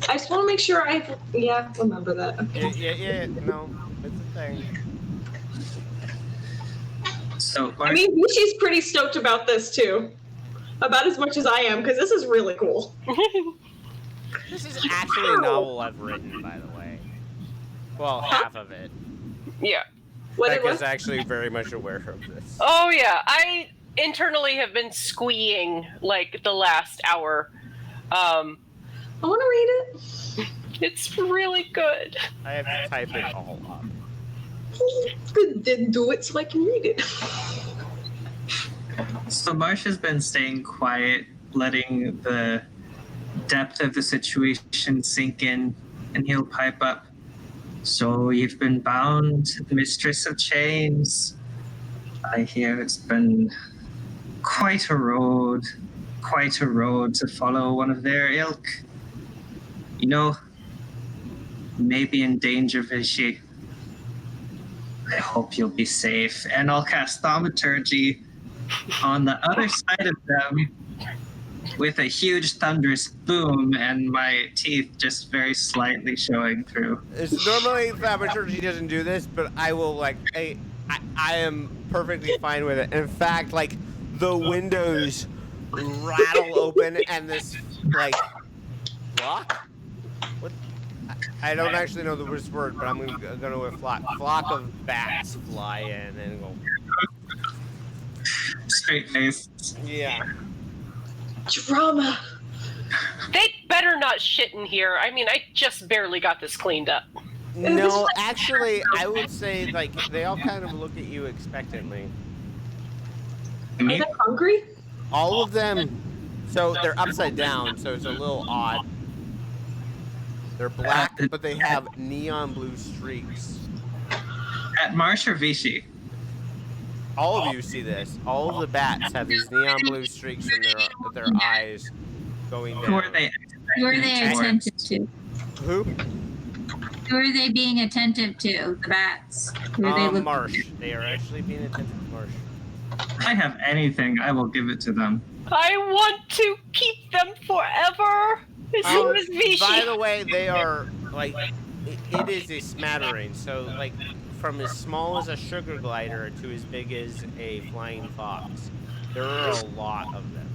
Speaker 5: I just want to make sure remember that. Okay.
Speaker 1: Yeah, no, it's a thing.
Speaker 4: So,
Speaker 5: I mean, she's pretty stoked about this too. About as much as I am, because this is really cool.
Speaker 1: This is actually a novel I've written, by the way. Well, half of it.
Speaker 2: Yeah.
Speaker 1: Becca's actually very much aware of this.
Speaker 2: Oh yeah, I internally have been squeeing like the last hour.
Speaker 5: I want to read it.
Speaker 2: It's really good.
Speaker 1: I have to type it all up.
Speaker 5: Good, then do it so I can read it.
Speaker 4: So Marsha's been staying quiet, letting the depth of the situation sink in, and he'll pipe up. So you've been bound, Mistress of Chains. I hear it's been quite a road to follow one of their ilk. You know, maybe in danger, Vichy. I hope you'll be safe. And I'll cast Thaumaturgy on the other side of them with a huge thunderous boom and my teeth just very slightly showing through.
Speaker 1: It's normally Thaumaturgy doesn't do this, but I will I am perfectly fine with it. In fact, like the windows rattle open and this flock? What? I don't actually know the word, but I'm gonna go with flock of bats fly in and go.
Speaker 4: Straight face.
Speaker 1: Yeah.
Speaker 5: Drama.
Speaker 2: They better not shit in here. I mean, I just barely got this cleaned up.
Speaker 1: No, actually, I would say they all kind of look at you expectantly.
Speaker 5: Are they hungry?
Speaker 1: All of them. So they're upside down, so it's a little odd. They're black, but they have neon blue streaks.
Speaker 4: At Marsh or Vichy?
Speaker 1: All of you see this. All of the bats have these neon blue streaks from their eyes going down.
Speaker 4: Who are they?
Speaker 3: Who are they attentive to?
Speaker 1: Who?
Speaker 3: Who are they being attentive to? The bats. Who are they looking
Speaker 1: Marsh. They are actually being attentive to Marsh.
Speaker 4: If I have anything, I will give it to them.
Speaker 2: I want to keep them forever. As soon as Vichy.
Speaker 1: By the way, they are it is a smattering. So from as small as a sugar glider to as big as a flying fox, there are a lot of them.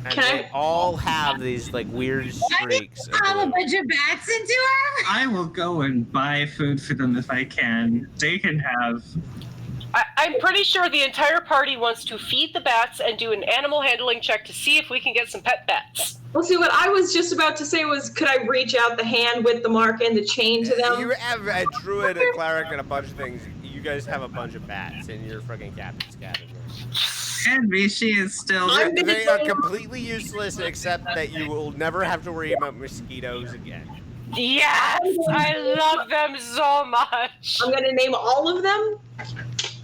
Speaker 1: And they all have these weird streaks.
Speaker 3: have a bunch of bats into her?
Speaker 4: I will go and buy food for them if I can. They can have.
Speaker 2: I'm pretty sure the entire party wants to feed the bats and do an animal handling check to see if we can get some pet bats.
Speaker 5: Well, see, what I was just about to say was, could I reach out the hand with the mark and the chain to them?
Speaker 1: You have a druid, a cleric, and a bunch of things. You guys have a bunch of bats, and you're fucking captain scavenger.
Speaker 4: And Vichy is still.
Speaker 1: They are completely useless, except that you will never have to worry about mosquitoes again.
Speaker 2: Yes, I love them so much.
Speaker 5: I'm gonna name all of them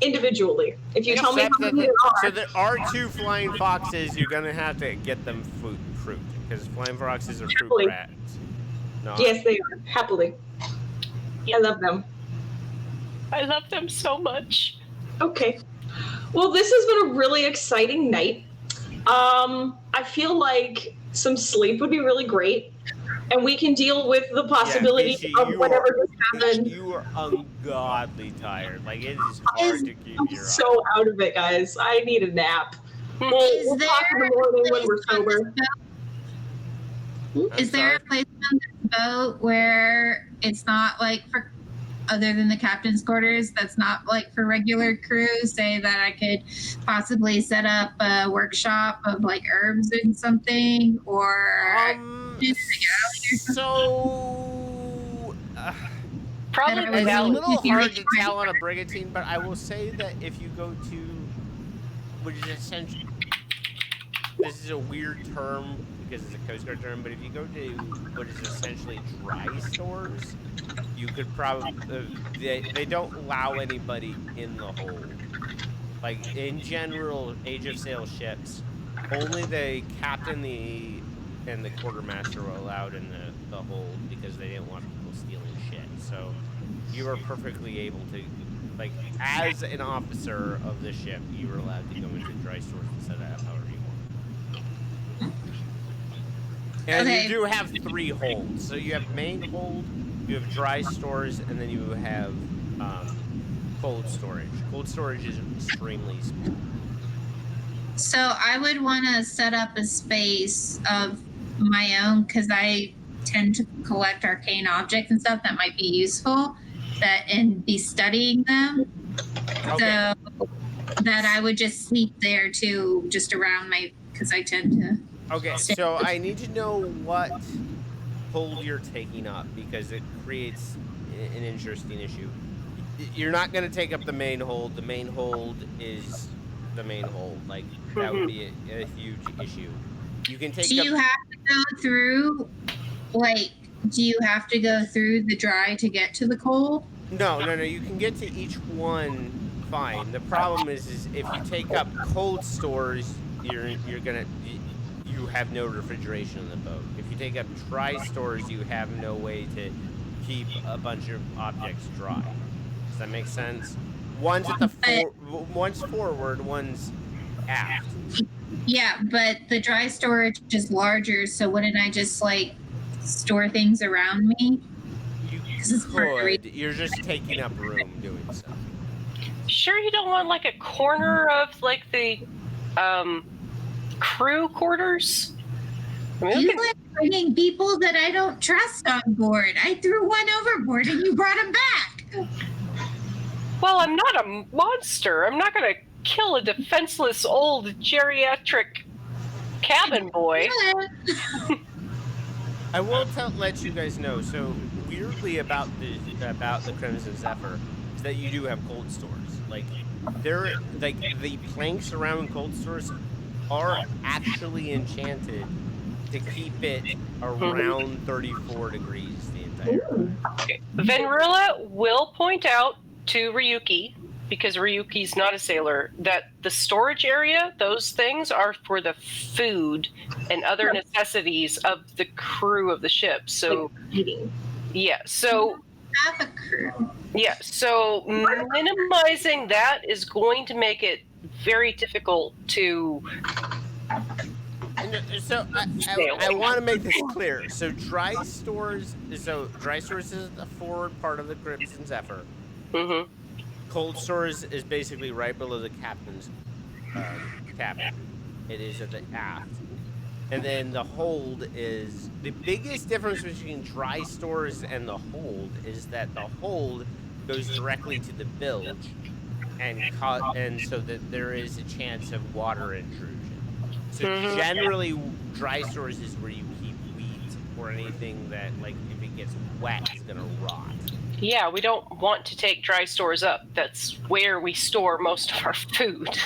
Speaker 5: individually. If you tell me how many there are.
Speaker 1: So there are 2 flying foxes. You're gonna have to get them fruit because flying foxes are fruit
Speaker 5: Happily.
Speaker 1: rats. No.
Speaker 5: Yes, they are. Happily. I love them.
Speaker 2: I love them so much.
Speaker 5: Okay. Well, this has been a really exciting night. I feel like some sleep would be really great. And we can deal with the possibility of whatever just happened.
Speaker 1: You are ungodly tired. It is hard to keep
Speaker 5: I'm
Speaker 1: your
Speaker 5: so out of it, guys. I need a nap. We'll talk in the morning when we're sober.
Speaker 3: Is there a place on this boat where it's not for other than the captain's quarters, that's not for regular crew? Say that I could possibly set up a workshop of herbs and something, or
Speaker 2: probably
Speaker 1: it's a little hard to tell on a brigantine, but I will say that if you go to, which is essentially, this is a weird term because it's a Coast Guard term, but if you go to what is essentially dry stores, you could probably, they don't allow anybody in the hold. In general, Age of Sail ships, only the captain and the quartermaster were allowed in the hold because they didn't want people stealing shit. So you were perfectly able to, as an officer of the ship, you were allowed to go into dry stores and set up however you want. And you do have 3 holds. So you have main hold, you have dry stores, and then you have cold storage. Cold storage is extremely small.
Speaker 3: So I would want to set up a space of my own because I tend to collect arcane objects and stuff that might be useful and be studying them.
Speaker 1: Okay.
Speaker 3: So that I would just sleep there too, just around because I tend to.
Speaker 1: Okay, so I need to know what hold you're taking up because it creates an interesting issue. You're not going to take up the main hold. The main hold is the main hold. Like, that would be a huge issue. You can take
Speaker 3: Do
Speaker 1: up...
Speaker 3: you have to go through, do you have to go through the dry to get to the cold?
Speaker 1: No. You can get to each one fine. The problem is if you take up cold stores, you have no refrigeration on the boat. If you take up dry stores, you have no way to keep a bunch of objects dry. Does that make sense? One's at the one's forward, one's aft.
Speaker 3: Yeah, but the dry storage is larger, so wouldn't I just store things around me?
Speaker 1: You could. You're just taking up room doing so.
Speaker 2: Sure, you don't want a corner of the crew quarters? I mean,
Speaker 3: You like bringing people that I don't trust on board. I threw one overboard and you brought him back.
Speaker 2: Well, I'm not a monster. I'm not going to kill a defenseless old geriatric cabin boy.
Speaker 1: I will let you guys know. So weirdly about the Crimson Zephyr is that you do have cold stores. The planks around cold stores are actually enchanted to keep it around 34 degrees the entire time.
Speaker 2: Okay. Venrilla will point out to Ryuki, because Ryuki's not a sailor, that the storage area, those things are for the food and other necessities of the crew of the ship. So, yeah, so...
Speaker 3: Have a crew.
Speaker 2: Yeah, so minimizing that is going to make it very difficult to...
Speaker 1: So I want to make this clear. So dry stores is the forward part of the Crimson Zephyr.
Speaker 2: Mm-hmm.
Speaker 1: Cold stores is basically right below the captain's cabin. It is at the aft. And then the hold is... The biggest difference between dry stores and the hold is that the hold goes directly to the bilge, and so that there is a chance of water intrusion. So generally, dry stores is where you keep wheat or anything that, if it gets wet, is going to rot.
Speaker 2: Yeah, we don't want to take dry stores up. That's where we store most of our food.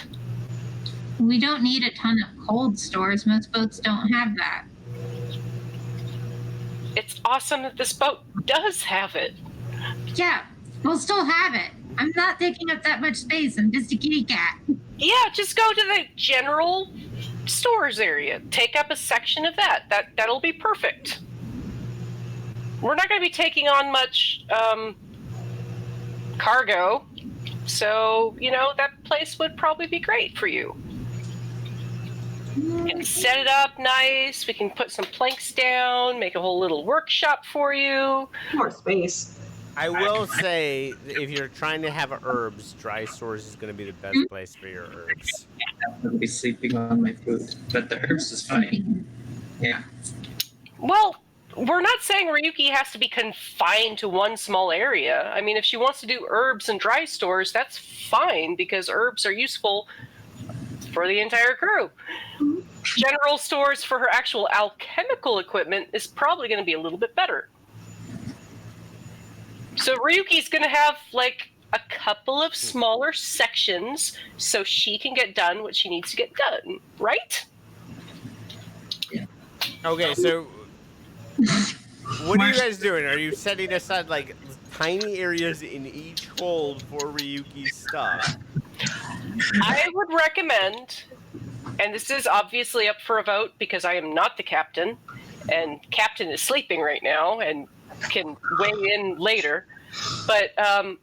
Speaker 3: We don't need a ton of cold stores. Most boats don't have that.
Speaker 2: It's awesome that this boat does have it.
Speaker 3: Yeah, we'll still have it. I'm not taking up that much space. I'm just a kitty cat.
Speaker 2: Yeah, just go to the general stores area. Take up a section of that. That'll be perfect. We're not going to be taking on much cargo, so, that place would probably be great for you. You can set it up nice. We can put some planks down, make a whole little workshop for you.
Speaker 5: More space.
Speaker 1: I will say, if you're trying to have herbs, dry stores is going to be the best place for your herbs.
Speaker 4: I'll be sleeping on my food, but the herbs is fine. Yeah.
Speaker 2: Well, we're not saying Ryuki has to be confined to one small area. I mean, if she wants to do herbs and dry stores, that's fine, because herbs are useful for the entire crew. General stores for her actual alchemical equipment is probably going to be a little bit better. So Ryuki's going to have a couple of smaller sections so she can get done what she needs to get done, right?
Speaker 1: Okay, so what are you guys doing? Are you setting aside tiny areas in each hold for Ryuki's stuff?
Speaker 2: I would recommend, and this is obviously up for a vote because I am not the captain, and Captain is sleeping right now and can weigh in later. But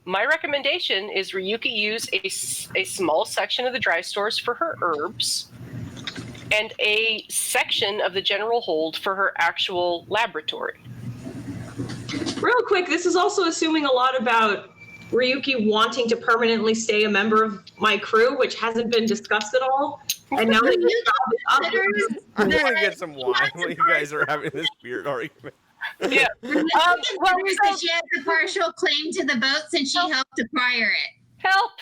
Speaker 2: my recommendation is Ryuki use a small section of the dry stores for her herbs and a section of the general hold for her actual laboratory.
Speaker 5: Real quick, this is also assuming a lot about Ryuki wanting to permanently stay a member of my crew, which hasn't been discussed at all. And now that his job is up,
Speaker 1: I'm gonna get some wine while you guys are having this weird argument.
Speaker 2: Yeah.
Speaker 3: Considers that she has a partial claim to the boat since she helped acquire it.
Speaker 2: Help.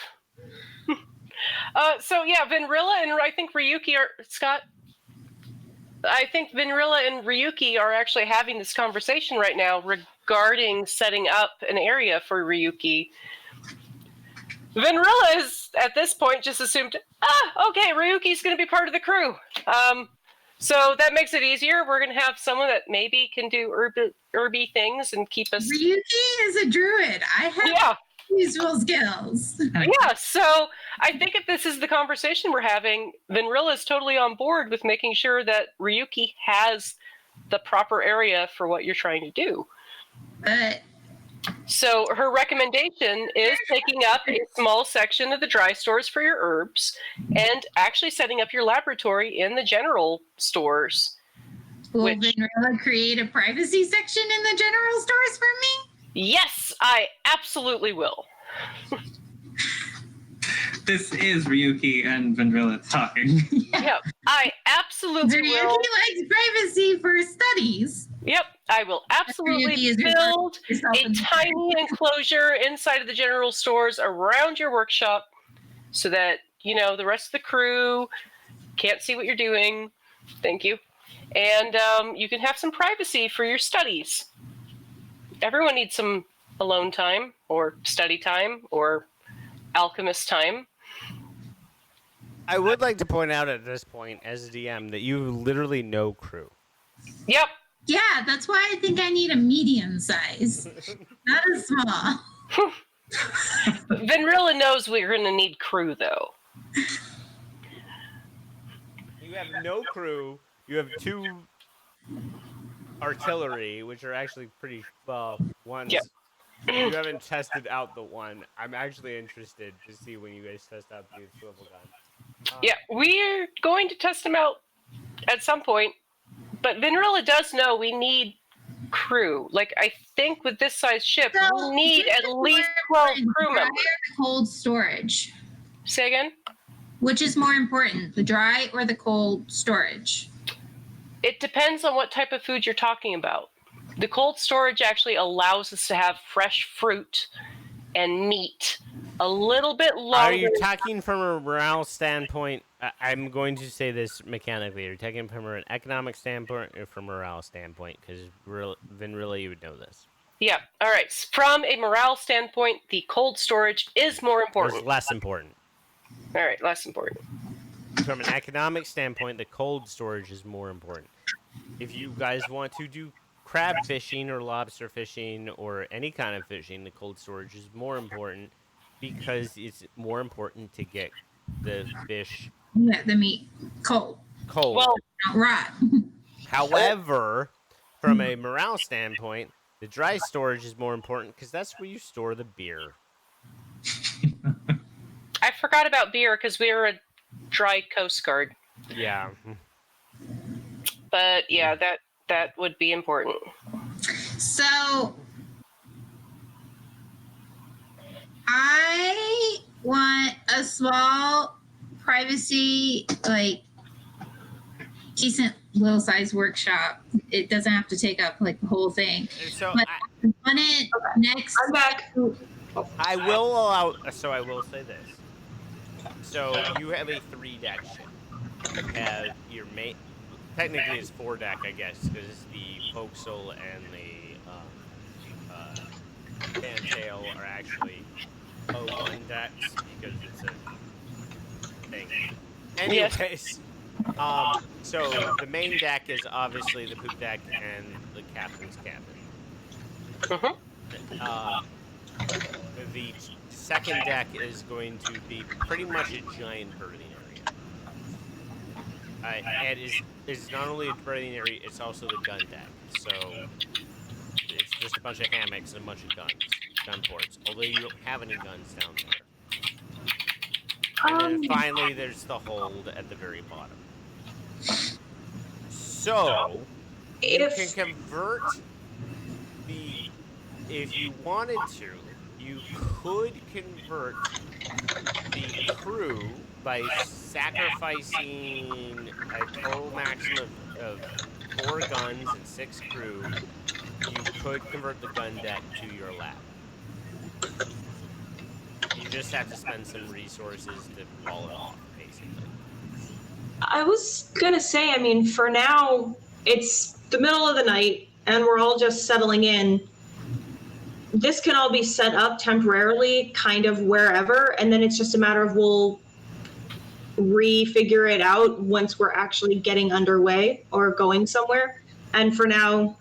Speaker 2: So yeah, Vinrilla and I think Ryuki are Scott. I think Vinrilla and Ryuki are actually having this conversation right now regarding setting up an area for Ryuki. Vinrilla is at this point just assumed, okay, Ryuki's going to be part of the crew. So that makes it easier. We're going to have someone that maybe can do herby things and keep us.
Speaker 3: Ryuki is a druid. I have useful skills.
Speaker 2: Yeah, so I think if this is the conversation we're having, Vinrilla is totally on board with making sure that Ryuki has the proper area for what you're trying to do.
Speaker 3: But
Speaker 2: so her recommendation is taking up a small section of the dry stores for your herbs and actually setting up your laboratory in the general stores.
Speaker 3: Will Vinrilla create a privacy section in the general stores for me?
Speaker 2: Yes, I absolutely will.
Speaker 4: This is Ryuki and Vendrilla talking.
Speaker 2: Yeah, I absolutely will.
Speaker 3: Ryuki likes privacy for studies.
Speaker 2: Yep, I will absolutely build a tiny enclosure inside of the general stores around your workshop so that, you know, the rest of the crew can't see what you're doing. Thank you. And you can have some privacy for your studies. Everyone needs some alone time or study time or alchemist time.
Speaker 1: I would like to point out at this point, as a DM, that you literally no crew.
Speaker 2: Yep.
Speaker 3: Yeah, that's why I think I need a medium size, not a small.
Speaker 2: Vinrilla knows we're going to need crew, though.
Speaker 1: You have no crew. You have 2 artillery, which are actually pretty well. One's you haven't tested out the one. I'm actually interested to see when you guys test out the swivel gun.
Speaker 2: Yeah, we're going to test them out at some point. But Vinrilla does know we need crew. Like, I think with this size ship, we need at least 12 crew members.
Speaker 3: Cold storage.
Speaker 2: Say again?
Speaker 3: Which is more important, the dry or the cold storage?
Speaker 2: It depends on what type of food you're talking about. The cold storage actually allows us to have fresh fruit and meat a little bit longer.
Speaker 1: Are you talking from a morale standpoint? I'm going to say this mechanically. Are you talking from an economic standpoint or from a morale standpoint? Because Vinrilla, you would know this.
Speaker 2: Yeah. All right. From a morale standpoint, the cold storage is more important.
Speaker 1: It's less important.
Speaker 2: All right. Less important.
Speaker 1: From an economic standpoint, the cold storage is more important. If you guys want to do crab fishing or lobster fishing or any kind of fishing, the cold storage is more important because it's more important to get the fish.
Speaker 3: Yeah, the meat cold.
Speaker 2: Well,
Speaker 3: not rot.
Speaker 1: However, from a morale standpoint, the dry storage is more important because that's where you store the beer.
Speaker 2: I forgot about beer because we were a dry Coast Guard.
Speaker 1: Yeah.
Speaker 2: But yeah, that would be important.
Speaker 3: So I want a small privacy, like decent little size workshop. It doesn't have to take up like the whole thing.
Speaker 1: So
Speaker 3: but I want it next.
Speaker 5: I'm back.
Speaker 1: I will allow. So I will say this. So you have a 3-deck ship. You have your main. Technically, it's 4-deck, I guess, because it's the forecastle and the fantail are actually 1 decks because it's a thing. Anyways, so the main deck is obviously the poop deck and the captain's cabin. The second deck is going to be pretty much a giant berthing area. And it's not only a berthing area, it's also the gun deck. So it's just a bunch of hammocks and a bunch of gun ports. Although you don't have any guns down there. And then finally, there's the hold at the very bottom. So you can convert if you wanted to, you could convert the crew by sacrificing a total maximum of 4 guns and 6 crew. You could convert the gun deck to your lab. You just have to spend some resources to wall it off, basically.
Speaker 5: I was gonna say, I mean, for now, it's the middle of the night and we're all just settling in. This can all be set up temporarily, kind of wherever, and then it's just a matter of we'll refigure it out once we're actually getting underway or going somewhere. And for now,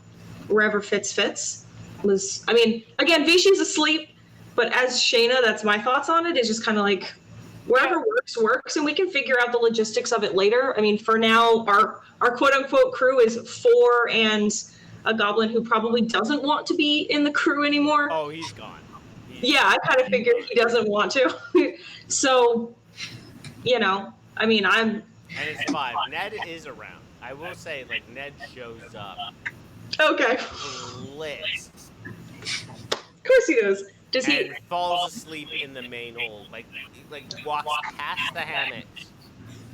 Speaker 5: wherever fits. I mean, again, Vishi's asleep, but as Shayna, that's my thoughts on it, is just kind of like wherever works, and we can figure out the logistics of it later. I mean, for now, our quote unquote crew is 4 and a goblin who probably doesn't want to be in the crew anymore.
Speaker 1: Oh, he's gone.
Speaker 5: Yeah, I kind of figured he doesn't want to. So, you know, I mean,
Speaker 1: And it's 5. Ned is around. I will say, like, Ned shows up.
Speaker 5: Okay.
Speaker 1: Lit.
Speaker 5: Of course he does. Does he?
Speaker 1: And falls asleep in the main hold. Like walks past the hammocks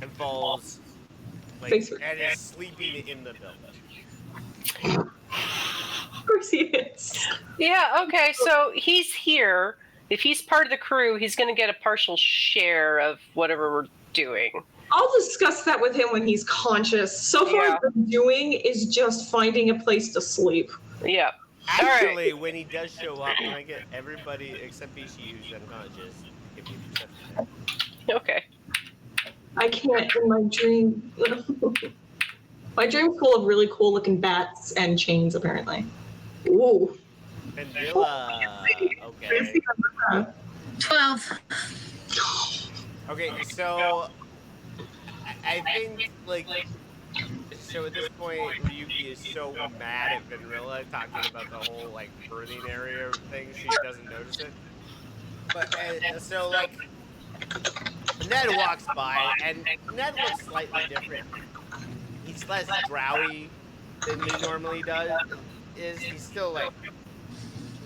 Speaker 1: and falls. Like, and is sleeping in the village.
Speaker 5: Of course he is.
Speaker 2: Yeah, okay, so he's here. If he's part of the crew, he's going to get a partial share of whatever we're doing.
Speaker 5: I'll discuss that with him when he's conscious. So far,
Speaker 2: Yeah.
Speaker 5: what I'm doing is just finding a place to sleep.
Speaker 2: Yeah.
Speaker 1: Actually, when he does show up, can I get everybody except Bishi who's unconscious? Give me a perception check.
Speaker 2: Okay.
Speaker 5: I can't in my dream. My dream's full of really cool looking bats and chains, apparently. Ooh.
Speaker 1: Vanilla. Okay.
Speaker 3: 12.
Speaker 1: Okay, so I think, like, so at this point, Ryuki is so mad at Vanilla talking about the whole, like, birthing area thing, she doesn't notice it. But, so, like, Ned walks by, and Ned looks slightly different. He's less drowy than he normally he's still, like,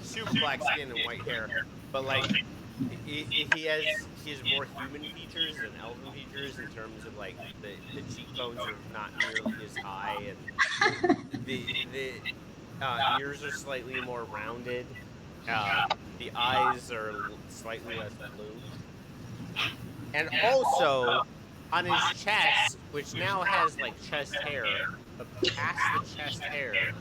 Speaker 1: super black skin and white hair, but, like, he has more human features than elven features in terms of, like, the cheekbones are not nearly as high, and the ears are slightly more rounded. The eyes are slightly less blue. And also, on his chest, which now has, like, chest hair, but past the chest hair,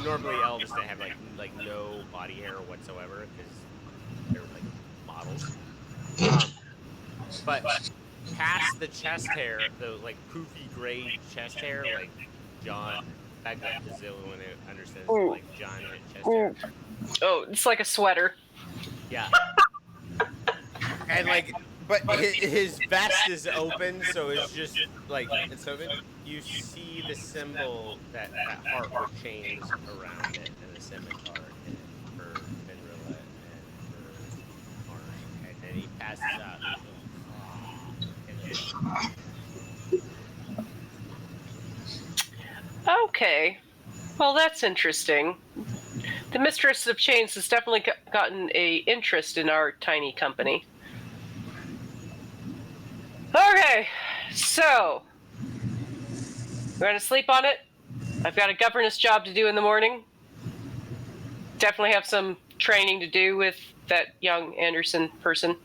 Speaker 1: normally elves that have, like no body hair whatsoever, because they're, like, models. But past the chest hair, the, like, poofy gray chest hair, like John, back up to Zilla when it understands, like, John had chest hair.
Speaker 2: Oh, it's like a sweater.
Speaker 1: Yeah. And, like, but his vest is open, so it's just, like, it's open. You see the symbol, that heart with chains around it, and the scimitar for Venrilla and for Marsh. And then he passes out.
Speaker 2: Okay. Well, that's interesting. The Mistress of Chains has definitely gotten a interest in our tiny company. Okay, so we're going to sleep on it. I've got a governess job to do in the morning. Definitely have some training to do with that young Anderson person.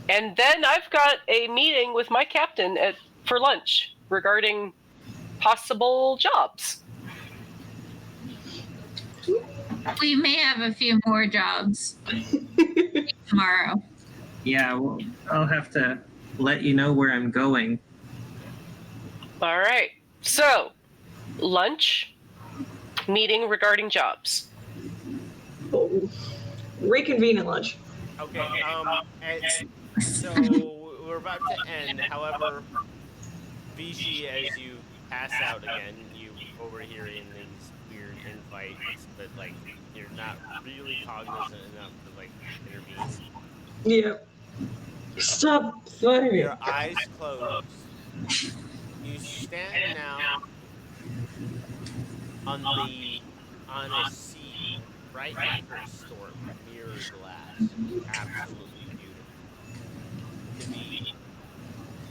Speaker 2: And then I've got a meeting with my captain for lunch regarding possible jobs.
Speaker 3: We may have a few more jobs tomorrow.
Speaker 4: Yeah, well, I'll have to let you know where I'm going.
Speaker 2: All right. So, lunch, meeting regarding jobs.
Speaker 5: Reconvene at lunch.
Speaker 1: Okay, so we're about to end. However, Vichy, as you pass out again, you overhear in these weird infights, but, like, you're not really cognizant enough to, like, intervene.
Speaker 5: Yeah. Stop fighting me.
Speaker 1: Your eyes close. You stand now on a seat right after a storm, mirror glass, absolutely beautiful. The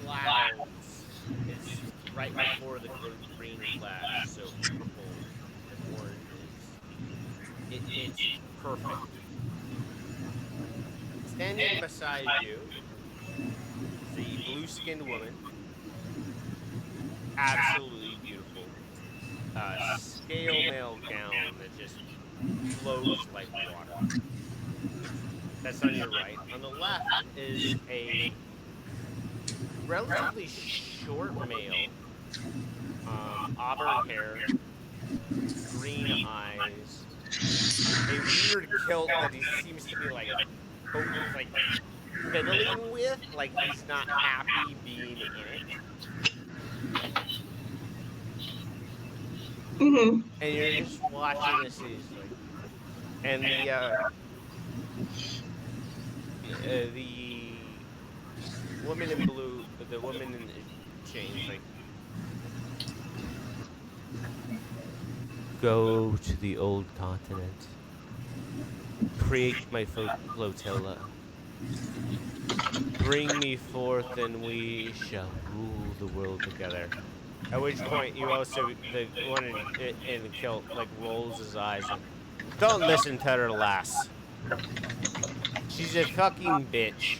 Speaker 1: clouds, it's right before the green flash, so purples and oranges. It's perfect. Standing beside you is a blue-skinned woman, absolutely beautiful. Scale mail gown that just flows like water. That's on your right. On the left is a relatively short male, auburn hair, green eyes, a weird kilt that he seems to be like fiddling with, like he's not happy being in it.
Speaker 5: Mm-hmm.
Speaker 1: And you're just watching this. He's like, and the woman in blue, the woman in chains, like, go to the old continent, create my flotilla, bring me forth, and we shall rule the world together. At which point, you also the one in the kilt like rolls his eyes and don't listen to her, lass. She's a fucking bitch.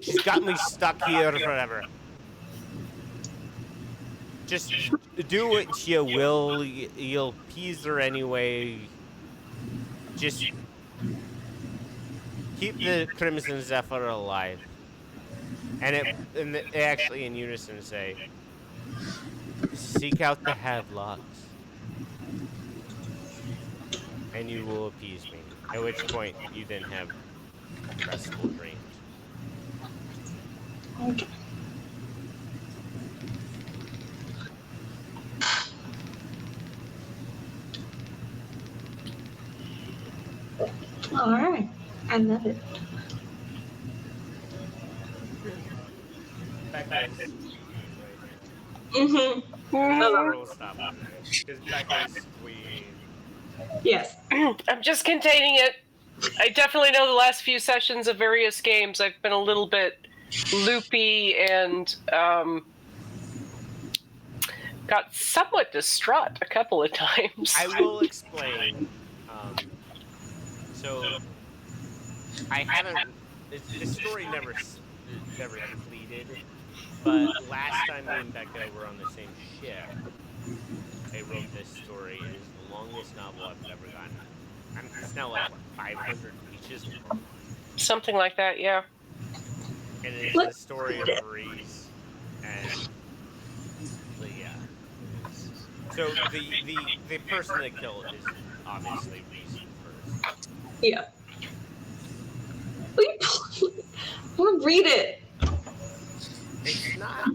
Speaker 1: She's got me stuck here forever. Just do what you will. You'll appease her anyway. Just keep the Crimson Zephyr alive. And they actually in unison say, seek out the Havelocks, and you will appease me. At which point, you then have restful dreams.
Speaker 5: Okay. All right. I love it.
Speaker 1: Becca's
Speaker 5: Mm-hmm.
Speaker 1: we'll stop because Becca's queen.
Speaker 5: Yes.
Speaker 2: I'm just containing it. I definitely know the last few sessions of various games I've been a little bit loopy and got somewhat distraught a couple of times.
Speaker 1: I will explain. So I haven't. The story never completed. But last time me and Becca were on the same ship, I wrote this story. It is the longest novel I've ever gotten. It's now like, what, 500 pages?
Speaker 2: Something like that, yeah.
Speaker 1: And it's the story of Breeze. And, yeah. So the person they killed is obviously Reese first.
Speaker 5: Yeah. I want to read it.
Speaker 1: It's not